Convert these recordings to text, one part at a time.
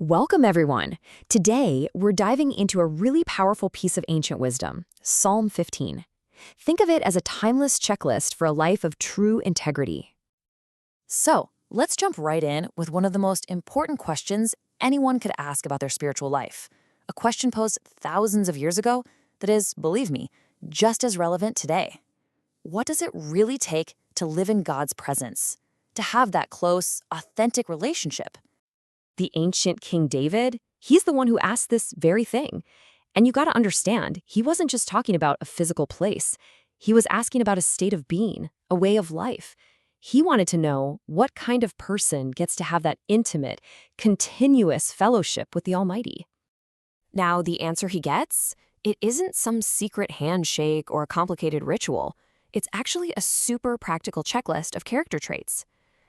Welcome, everyone. Today, we're diving into a really powerful piece of ancient wisdom, Psalm 15. Think of it as a timeless checklist for a life of true integrity. So, let's jump right in with one of the most important questions anyone could ask about their spiritual life. A question posed thousands of years ago that is, believe me, just as relevant today. What does it really take to live in God's presence? To have that close, authentic relationship? The ancient King David, he's the one who asked this very thing. And you got to understand, he wasn't just talking about a physical place. He was asking about a state of being, a way of life. He wanted to know what kind of person gets to have that intimate, continuous fellowship with the Almighty. Now, the answer he gets? It isn't some secret handshake or a complicated ritual. It's actually a super practical checklist of character traits.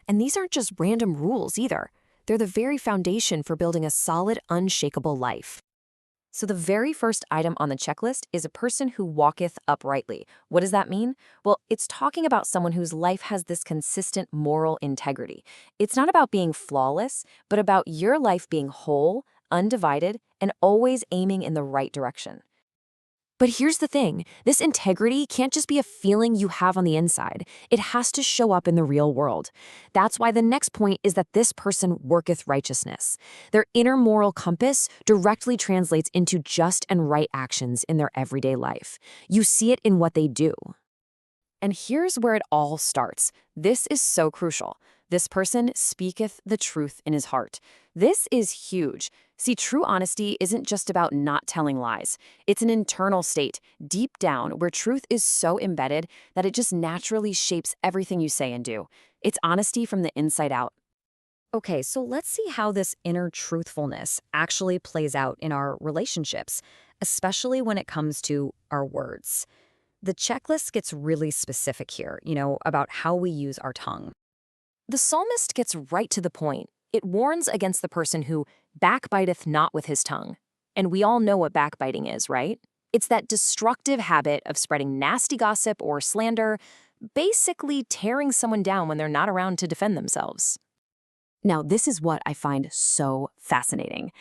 And these aren't just random rules either. They're the very foundation for building a solid, unshakable life. So the very first item on the checklist is a person who walketh uprightly. What does that mean? Well, it's talking about someone whose life has this consistent moral integrity. It's not about being flawless, but about your life being whole, undivided, and always aiming in the right direction. But here's the thing, this integrity can't just be a feeling you have on the inside. It has to show up in the real world. That's why the next point is that this person worketh righteousness. Their inner moral compass directly translates into just and right actions in their everyday life. You see it in what they do. And here's where it all starts. This is so crucial. This person speaketh the truth in his heart. This is huge. See, true honesty isn't just about not telling lies. It's an internal state, deep down, where truth is so embedded that it just naturally shapes everything you say and do. It's honesty from the inside out. Okay, so let's see how this inner truthfulness actually plays out in our relationships, especially when it comes to our words. The checklist gets really specific here, about how we use our tongue. The psalmist gets right to the point. It warns against the person who backbiteth not with his tongue. And we all know what backbiting is, right? It's that destructive habit of spreading nasty gossip or slander, basically tearing someone down when they're not around to defend themselves. Now, this is what I find so fascinating.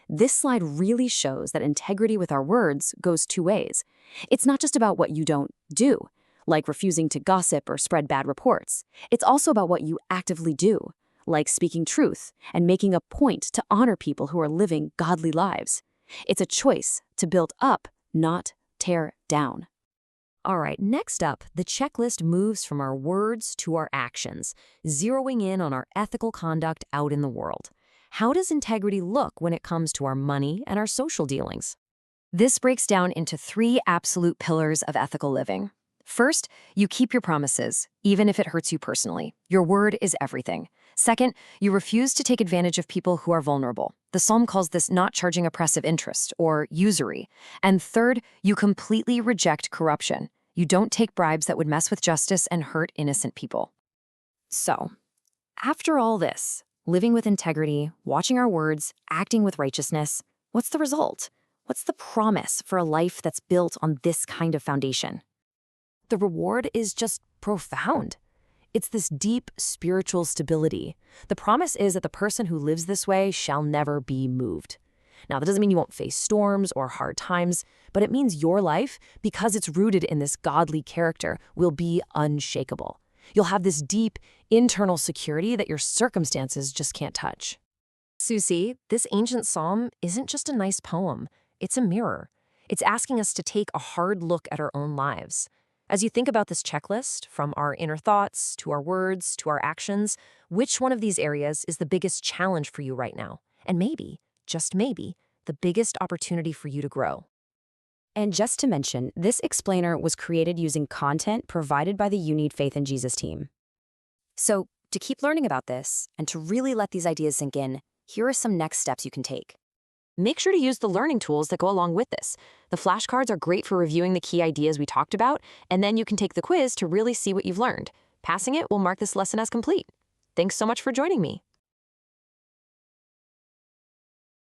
This slide really shows that integrity with our words goes two ways. It's not just about what you don't do, like refusing to gossip or spread bad reports. It's also about what you actively do, like speaking truth and making a point to honor people who are living godly lives. It's a choice to build up, not tear down. All right, next up, the checklist moves from our words to our actions, zeroing in on our ethical conduct out in the world. How does integrity look when it comes to our money and our social dealings? This breaks down into three absolute pillars of ethical living. First, you keep your promises, even if it hurts you personally. Your word is everything. Second, you refuse to take advantage of people who are vulnerable. The psalm calls this not charging oppressive interest, or usury. And third, you completely reject corruption. You don't take bribes that would mess with justice and hurt innocent people. So, after all this, living with integrity, watching our words, acting with righteousness, what's the result? What's the promise for a life that's built on this kind of foundation? The reward is just profound. It's this deep spiritual stability. The promise is that the person who lives this way shall never be moved. Now, that doesn't mean you won't face storms or hard times, but it means your life, because it's rooted in this godly character, will be unshakable. You'll have this deep internal security that your circumstances just can't touch. Susie, this ancient psalm isn't just a nice poem. It's a mirror. It's asking us to take a hard look at our own lives. As you think about this checklist, from our inner thoughts, to our words, to our actions, which one of these areas is the biggest challenge for you right now? And maybe, just maybe, the biggest opportunity for you to grow. And just to mention, this explainer was created using content provided by the You Need Faith in Jesus team. So, to keep learning about this, and to really let these ideas sink in, here are some next steps you can take. Make sure to use the learning tools that go along with this. The flashcards are great for reviewing the key ideas we talked about, and then you can take the quiz to really see what you've learned. Passing it will mark this lesson as complete. Thanks so much for joining me.